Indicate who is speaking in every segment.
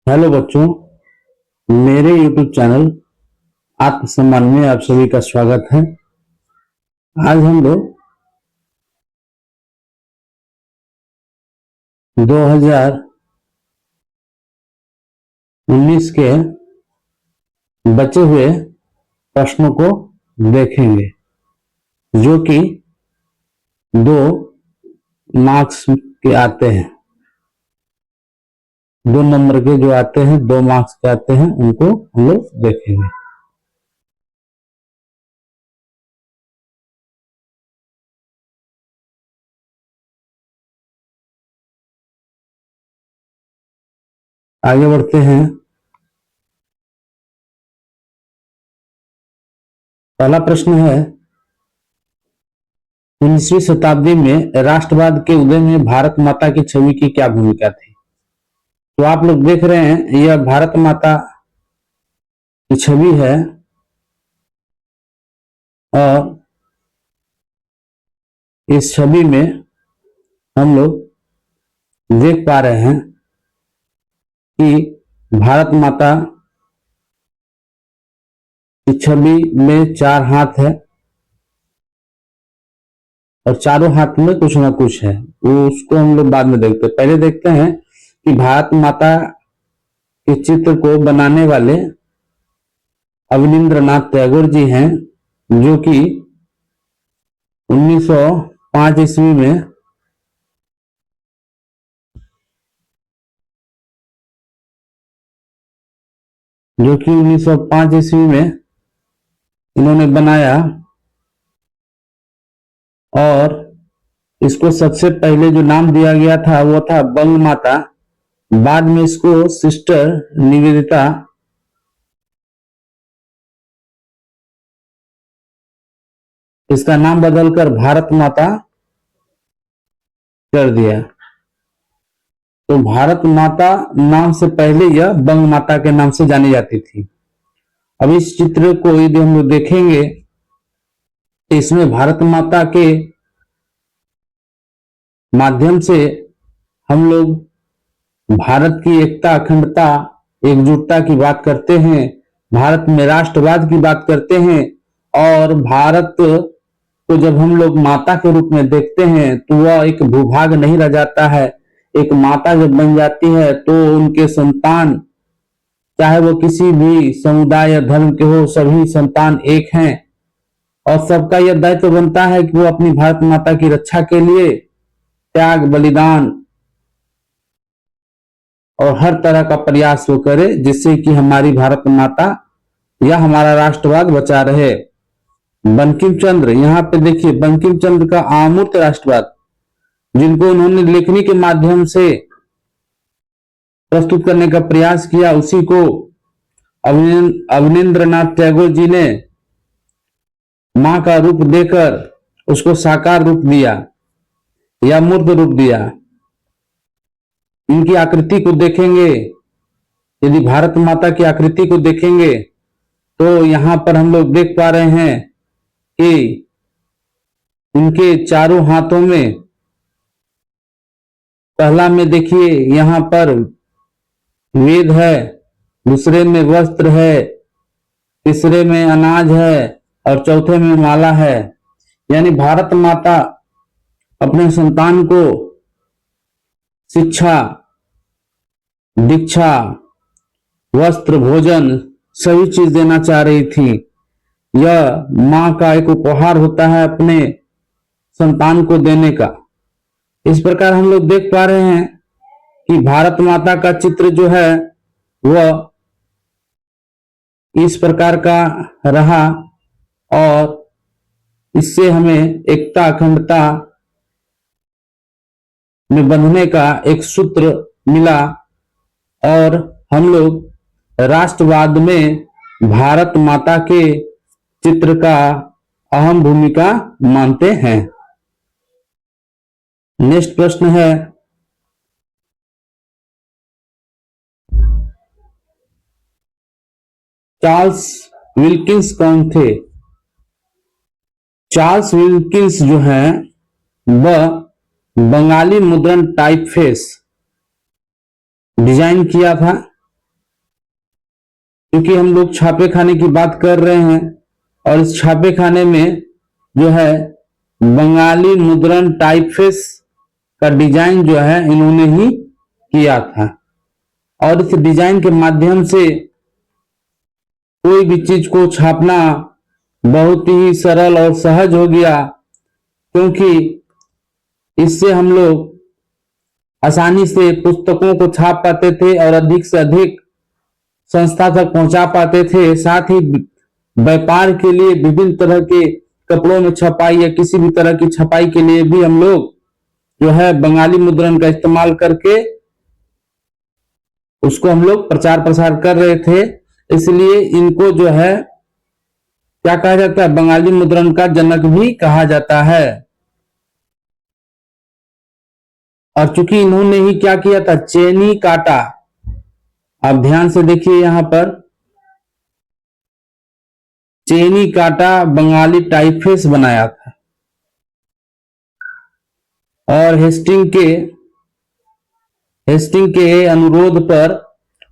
Speaker 1: Hello बच्चों, मेरे YouTube channel आत्मसम्मान में आप सभी का स्वागत है। आज हम लोग 2019 के बचे हुए प्रश्नों को देखेंगे, जो कि 2 मार्क्स के आते हैं। 2 नंबर के जो आते हैं, 2 मार्क्स के आते हैं, उनको हम लोग देखेंगे। आगे बढ़ते हैं। पहला प्रश्न है, 19वीं शताब्दी में राष्ट्रवाद के उदय में भारत माता की छवि की क्या भूमिका थी? तो आप लोग देख रहे हैं, यह भारत माता की छवि है और इस छवि में हम लोग देख पा रहे हैं कि भारत माता की छवि में 4 हाथ है और चारों हाथ में कुछ ना कुछ है। वो उसको हम लोग बाद में देखते हैं। पहले देखते हैं कि भारत माता के चित्र को बनाने वाले अवनींद्रनाथ टैगोर जी हैं, जो कि 1905 ईस्वी में इन्होंने बनाया और इसको सबसे पहले जो नाम दिया गया था वो था बंग माता। बाद में इसको सिस्टर निवेदिता इसका नाम बदलकर भारत माता कर दिया। तो भारत माता नाम से पहले यह बंग माता के नाम से जानी जाती थी। अब इस चित्र को यदि हम लोग देखेंगे तो इसमें भारत माता के माध्यम से हम लोग भारत की एकता, अखंडता, एकजुटता की बात करते हैं, भारत में राष्ट्रवाद की बात करते हैं। और भारत को जब हम लोग माता के रूप में देखते हैं तो वह एक भूभाग नहीं रह जाता है। एक माता जब बन जाती है तो उनके संतान, चाहे वो किसी भी समुदाय या धर्म के हो, सभी संतान एक हैं और सबका यह दायित्व बनता है कि वो अपनी भारत माता की रक्षा के लिए त्याग, बलिदान और हर तरह का प्रयास वो करे, जिससे कि हमारी भारत माता या हमारा राष्ट्रवाद बचा रहे। बंकिम चंद्र, यहाँ पे देखिए, बंकिम चंद्र का आमूर्त राष्ट्रवाद, जिनको उन्होंने लेखनी के माध्यम से प्रस्तुत करने का प्रयास किया, उसी को अवनींद्रनाथ टैगोर जी ने मां का रूप देकर उसको साकार रूप दिया या मूर्त रूप दिया। इनकी आकृति को देखेंगे, यदि भारत माता की आकृति को देखेंगे तो यहां पर हम लोग देख पा रहे हैं कि इनके चारों हाथों में, पहला में देखिए यहां पर वेद है, दूसरे में वस्त्र है, तीसरे में अनाज है और चौथे में माला है। यानी भारत माता अपने संतान को शिक्षा, दीक्षा, वस्त्र, भोजन सभी चीज देना चाह रही थी। यह मां का एक उपहार होता है अपने संतान को देने का। इस प्रकार हम लोग देख पा रहे हैं कि भारत माता का चित्र जो है वह इस प्रकार का रहा और इससे हमें एकता, अखंडता में बंधने का एक सूत्र मिला और हम लोग राष्ट्रवाद में भारत माता के चित्र का अहम भूमिका मानते हैं। नेक्स्ट प्रश्न है, चार्ल्स विल्किंस कौन थे? चार्ल्स विल्किंस जो है वह बंगाली मुद्रण टाइपफेस डिजाइन किया था क्योंकि हम लोग छापे खाने की बात कर रहे हैं और इस छापे खाने में जो है बंगाली मुद्रण टाइपफेस का डिजाइन जो है इन्होंने ही किया था और इस डिजाइन के माध्यम से कोई भी चीज को छापना बहुत ही सरल और सहज हो गया, क्योंकि इससे हम लोग आसानी से पुस्तकों को छाप पाते थे और अधिक से अधिक संस्था तक पहुंचा पाते थे। साथ ही व्यापार के लिए विभिन्न तरह के कपड़ों में छपाई या किसी भी तरह की छपाई के लिए भी हम लोग जो है बंगाली मुद्रण का इस्तेमाल करके उसको हम लोग प्रचार प्रसार कर रहे थे। इसलिए इनको जो है क्या कहा जाता है, बंगाली मुद्रण का जनक भी कहा जाता है। और चूंकि इन्होंने ही क्या किया था, चेनी काटा, आप ध्यान से देखिए यहां पर चेनी काटा बंगाली टाइपफेस बनाया था और हेस्टिंग के अनुरोध पर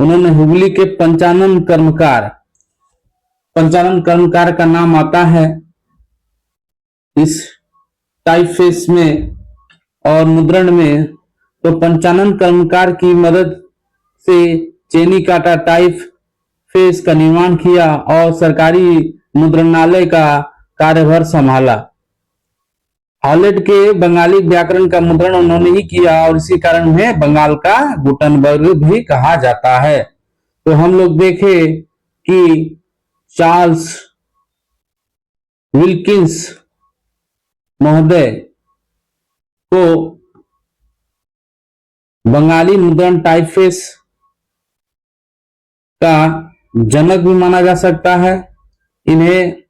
Speaker 1: उन्होंने हुगली के पंचानन कर्मकार का नाम आता है इस टाइपफेस में और मुद्रण में। तो पंचानन कर्मकार की मदद से चेनी काटा टाइप फेस का निर्माण किया और सरकारी मुद्रणालय का कार्यभार संभाला। हॉलैंड के बंगाली व्याकरण का मुद्रण उन्होंने ही किया और इसी कारण उन्हें बंगाल का गुटनबर्ग भी कहा जाता है। तो हम लोग देखें कि चार्ल्स विल्किंस महोदय को बंगाली मुद्रण टाइपफेस का जनक भी माना जा सकता है। इन्हें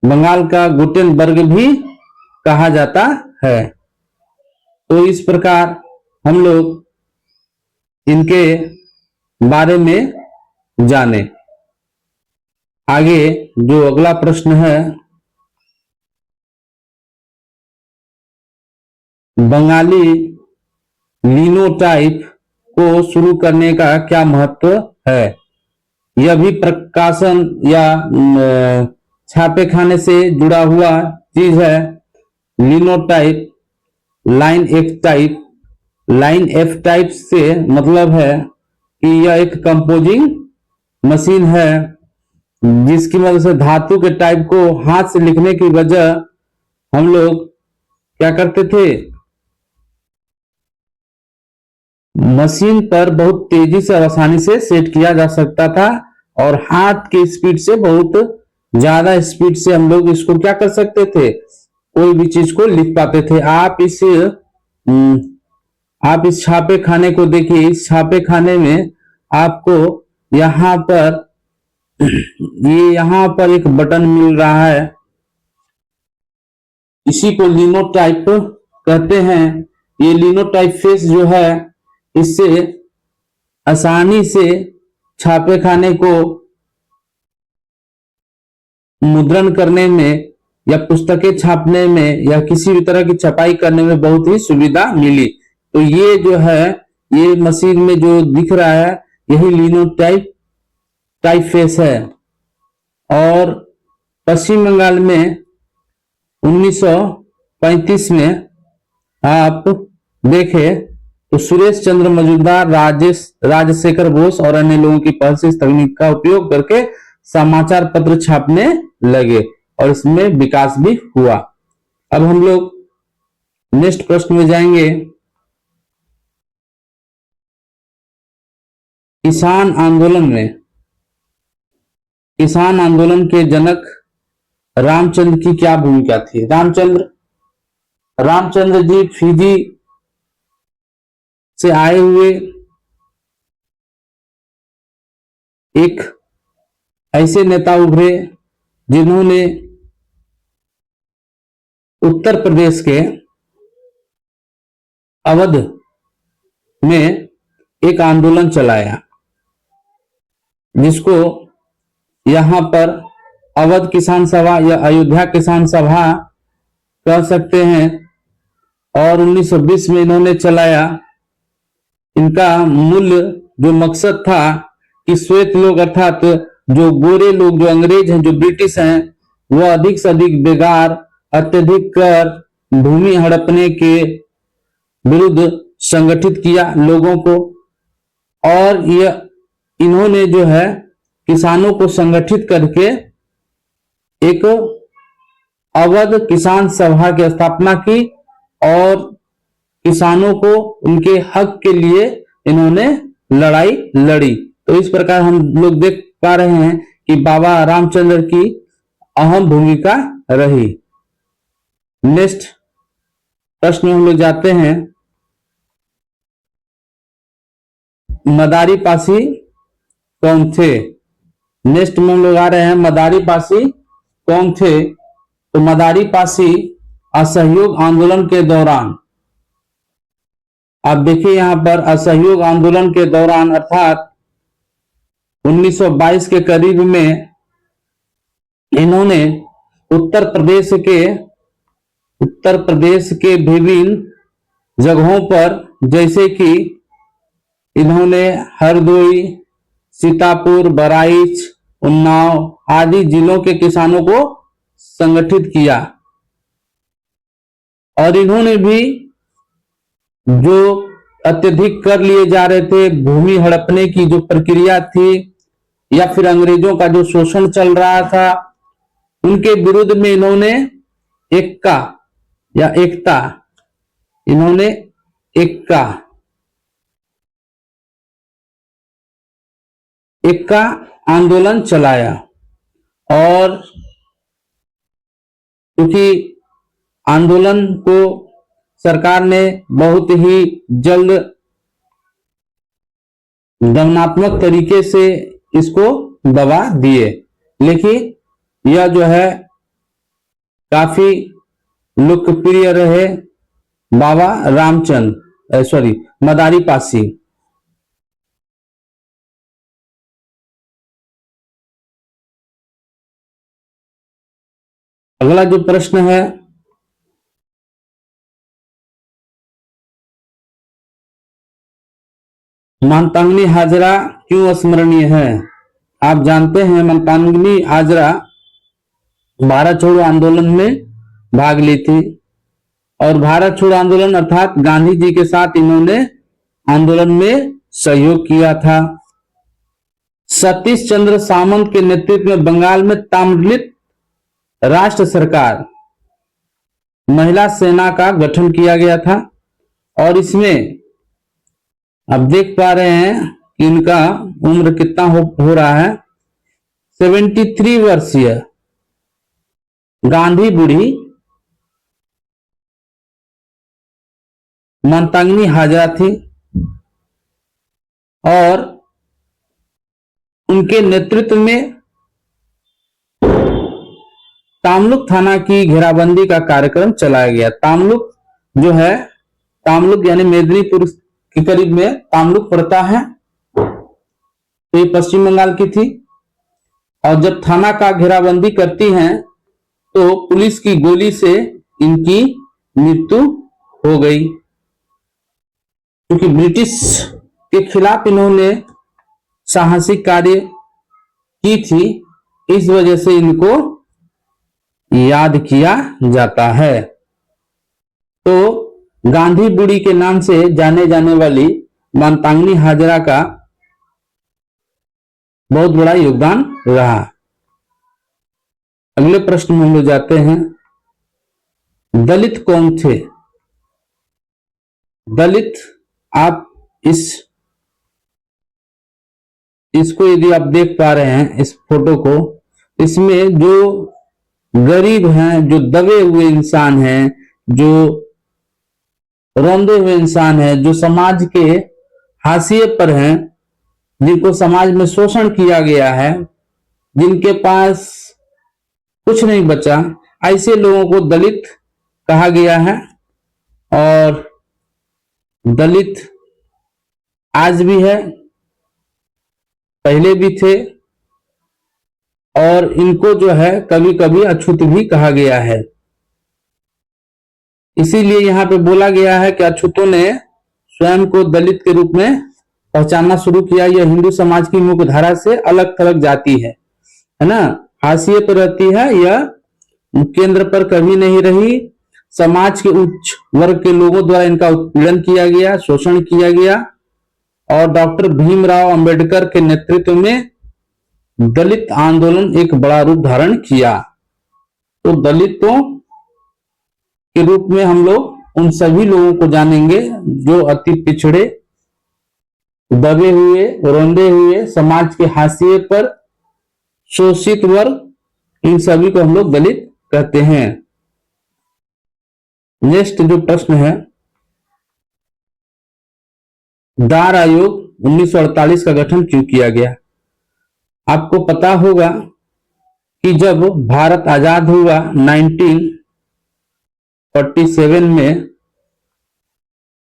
Speaker 1: बंगाल का गुटेनबर्ग भी कहा जाता है। तो इस प्रकार हम लोग इनके बारे में जाने। आगे जो अगला प्रश्न है, बंगाली लिनोटाइप को शुरू करने का क्या महत्व है। यह भी प्रकाशन या छापे खाने से जुड़ा हुआ चीज है। लिनोटाइप लाइन एफ टाइप से मतलब है कि यह एक कंपोजिंग मशीन है जिसकी मदद से धातु के टाइप को हाथ से लिखने की वजह हम लोग क्या करते थे, मशीन पर बहुत तेजी से और आसानी से सेट किया जा सकता था और हाथ की स्पीड से बहुत ज्यादा स्पीड से हम लोग इसको क्या कर सकते थे, कोई भी चीज को लिख पाते थे। आप इस छापे खाने को देखिए। इस छापे खाने में आपको यहां पर एक बटन मिल रहा है, इसी को लिनोटाइप कहते हैं। ये लिनोटाइप फेस जो है इससे आसानी से छापे खाने को मुद्रण करने में या पुस्तकें छापने में या किसी भी तरह की छपाई करने में बहुत ही सुविधा मिली। तो ये जो है, ये मशीन में जो दिख रहा है यही लिनोटाइप फेस है। और पश्चिम बंगाल में 1935 में आप देखें तो सुरेश चंद्र मजूमदार, राजशेखर बोस और अन्य लोगों की पहल से इस तकनीक का उपयोग करके समाचार पत्र छापने लगे और इसमें विकास भी हुआ। अब हम लोग नेक्स्ट प्रश्न में जाएंगे। किसान आंदोलन के जनक रामचंद्र की क्या भूमिका थी। रामचंद्र जी फिजी से आए हुए एक ऐसे नेता उभरे जिन्होंने उत्तर प्रदेश के अवध में एक आंदोलन चलाया, जिसको यहां पर अवध किसान सभा या अयोध्या किसान सभा कह सकते हैं। और 1920 में इन्होंने चलाया। इनका मूल जो मकसद था कि श्वेत लोग अर्थात जो गोरे लोग, जो अंग्रेज हैं, जो ब्रिटिश हैं, वह अधिक से अधिक बेगार, अत्यधिक कर, भूमि हड़पने के विरुद्ध संगठित किया लोगों को। और यह इन्होंने जो है किसानों को संगठित करके एक अवध किसान सभा की स्थापना की और किसानों को उनके हक के लिए इन्होंने लड़ाई लड़ी। तो इस प्रकार हम लोग देख पा रहे हैं कि बाबा रामचंद्र की अहम भूमिका रही। नेक्स्ट प्रश्न में हम लोग जाते हैं, मदारी पासी कौन थे? नेक्स्ट में हम लोग आ रहे हैं, मदारी पासी कौन थे? तो मदारी पासी असहयोग आंदोलन के दौरान, आप देखिए यहां पर असहयोग आंदोलन के दौरान अर्थात 1922 के करीब में इन्होंने उत्तर प्रदेश के विभिन्न जगहों पर, जैसे कि इन्होंने हरदोई, सीतापुर, बहराइच, उन्नाव आदि जिलों के किसानों को संगठित किया। और इन्होंने भी जो अत्यधिक कर लिए जा रहे थे, भूमि हड़पने की जो प्रक्रिया थी या फिर अंग्रेजों का जो शोषण चल रहा था, उनके विरुद्ध में इन्होंने एक्का आंदोलन चलाया। और क्योंकि आंदोलन को सरकार ने बहुत ही जल्द दमनात्मक तरीके से इसको दबा दिए, लेकिन यह जो है काफी लोकप्रिय रहे बाबा मदारी पासी। अगला जो प्रश्न है, मानतांगनी हाजरा क्यों अस्मरणीय है? आप जानते हैं मानतांगनी हाजरा भारत छोड़ो आंदोलन में भाग ली थी और भारत छोड़ो आंदोलन अर्थात गांधी जी के साथ इन्होंने आंदोलन में सहयोग किया था। सतीश चंद्र सामंत के नेतृत्व में बंगाल में ताम्रलिप्त राष्ट्र सरकार महिला सेना का गठन किया गया था और इसमें आप देख पा रहे हैं कि इनका उम्र कितना हो रहा है, 73 वर्षीय गांधी बूढ़ी मानतांगनी हाजरा थी और उनके नेतृत्व में तामलुक थाना की घेराबंदी का कार्यक्रम चलाया गया। तामलुक यानी मेदिनीपुर के करीब में तामलुक पड़ता है, तो ये पश्चिम बंगाल की थी। और जब थाना का घेराबंदी करती हैं तो पुलिस की गोली से इनकी मृत्यु हो गई, क्योंकि ब्रिटिश के खिलाफ इन्होंने साहसिक कार्य की थी, इस वजह से इनको याद किया जाता है। तो गांधी बूढ़ी के नाम से जाने जाने वाली मानतांगनी हाजरा का बहुत बड़ा योगदान रहा। अगले प्रश्न में हम लोग जाते हैं, दलित कौन थे? दलित, आप इसको यदि आप देख पा रहे हैं इस फोटो को, इसमें जो गरीब हैं, जो दबे हुए इंसान हैं, जो रौंदे हुए इंसान हैं, जो समाज के हाशिए पर हैं, जिनको समाज में शोषण किया गया है, जिनके पास कुछ नहीं बचा, ऐसे लोगों को दलित कहा गया है। और दलित आज भी है, पहले भी थे, और इनको जो है कभी कभी अछूत भी कहा गया है। इसीलिए यहां पे बोला गया है कि अछूतों ने स्वयं को दलित के रूप में पहचानना शुरू किया। यह हिंदू समाज की मुख्य धारा से अलग थलग जाती है ना, हाशिए पर रहती है, यह केंद्र पर कभी नहीं रही। समाज के उच्च वर्ग के लोगों द्वारा इनका उत्पीड़न किया गया, शोषण किया गया और डॉक्टर भीमराव अंबेडकर के नेतृत्व में दलित आंदोलन एक बड़ा रूप धारण किया। तो दलितों के रूप में हम लोग उन सभी लोगों को जानेंगे जो अति पिछड़े, दबे हुए, रौंदे हुए, समाज के हाशिए पर शोषित वर्ग, इन सभी को हम लोग दलित कहते हैं। नेक्स्ट जो प्रश्न है, दार आयोग 1948 का गठन क्यों किया गया? आपको पता होगा कि जब भारत आजाद हुआ 1947 में,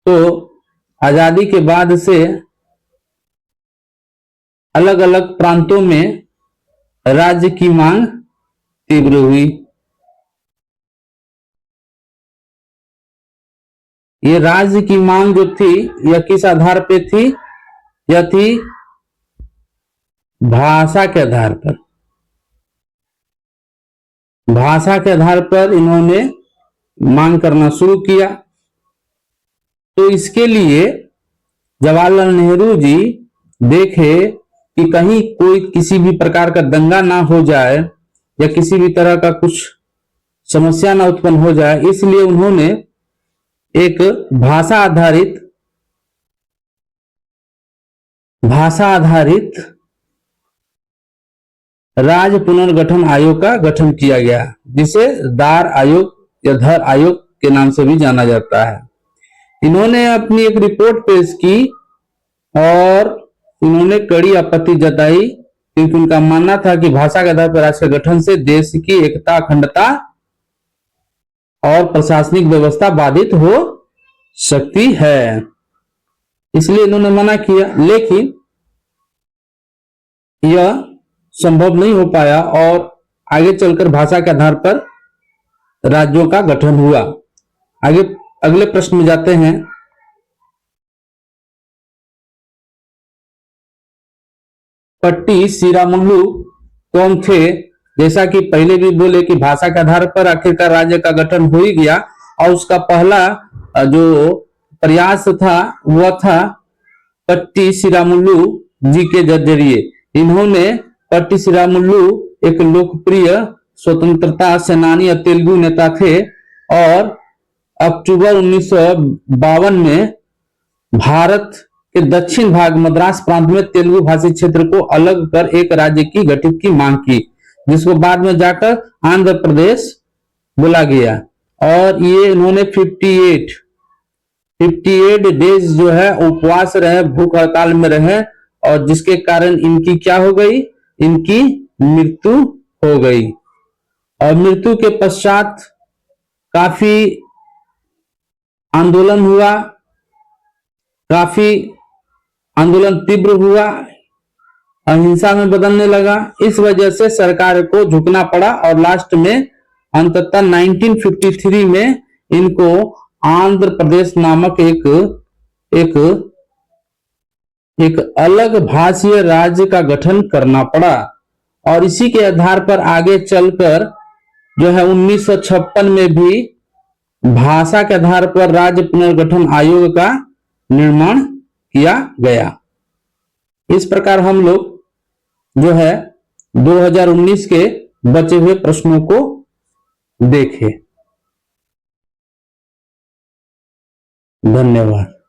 Speaker 1: तो आजादी के बाद से अलग अलग प्रांतों में राज्य की मांग तीव्र हुई। ये राज्य की मांग जो थी, यह किस आधार पे थी? यह थी भाषा के आधार पर। भाषा के आधार पर इन्होंने मांग करना शुरू किया। तो इसके लिए जवाहरलाल नेहरू जी देखे कि कहीं कोई किसी भी प्रकार का दंगा ना हो जाए या किसी भी तरह का कुछ समस्या ना उत्पन्न हो जाए, इसलिए उन्होंने एक भाषा आधारित राज्य पुनर्गठन आयोग का गठन किया गया, जिसे दार आयोग या धर आयोग के नाम से भी जाना जाता है। इन्होंने अपनी एक रिपोर्ट पेश की और इन्होंने कड़ी आपत्ति जताई, क्योंकि उनका मानना था कि भाषा के आधार पर राज्य के गठन से देश की एकता, अखंडता और प्रशासनिक व्यवस्था बाधित हो सकती है, इसलिए इन्होंने मना किया। लेकिन यह संभव नहीं हो पाया और आगे चलकर भाषा के आधार पर राज्यों का गठन हुआ। आगे अगले प्रश्न में जाते हैं। पट्टी सीरामुल्लू कौन थे? जैसा कि पहले भी बोले कि भाषा के आधार पर आखिरकार राज्य का गठन हो ही गया और उसका पहला जो प्रयास था वह था पट्टी सीरामुल्लू जी के जरिए। इन्होंने पट्टी सीरामुल्लू एक लोकप्रिय स्वतंत्रता सेनानी और तेलुगु नेता थे और अक्टूबर 1952 में भारत के दक्षिण भाग मद्रास प्रांत में तेलुगु भाषी क्षेत्र को अलग कर एक राज्य की गठित की मांग की, जिसको बाद में जाकर आंध्र प्रदेश बोला गया। और ये इन्होंने 58 डेज जो है उपवास रहे, भूख हड़ताल में रहे और जिसके कारण इनकी क्या हो गई? इनकी मृत्यु हो गई। और मृत्यु के पश्चात काफी आंदोलन हुआ, काफी आंदोलन तीव्र हुआ, अहिंसा में बदलने लगा। इस वजह से सरकार को झुकना पड़ा और लास्ट में अंततः 1953 में इनको आंध्र प्रदेश नामक एक अलग भाषीय राज्य का गठन करना पड़ा। और इसी के आधार पर आगे चलकर जो है 1956 में भी भाषा के आधार पर राज्य पुनर्गठन आयोग का निर्माण किया गया। इस प्रकार हम लोग जो है 2019 के बचे हुए प्रश्नों को देखें। धन्यवाद।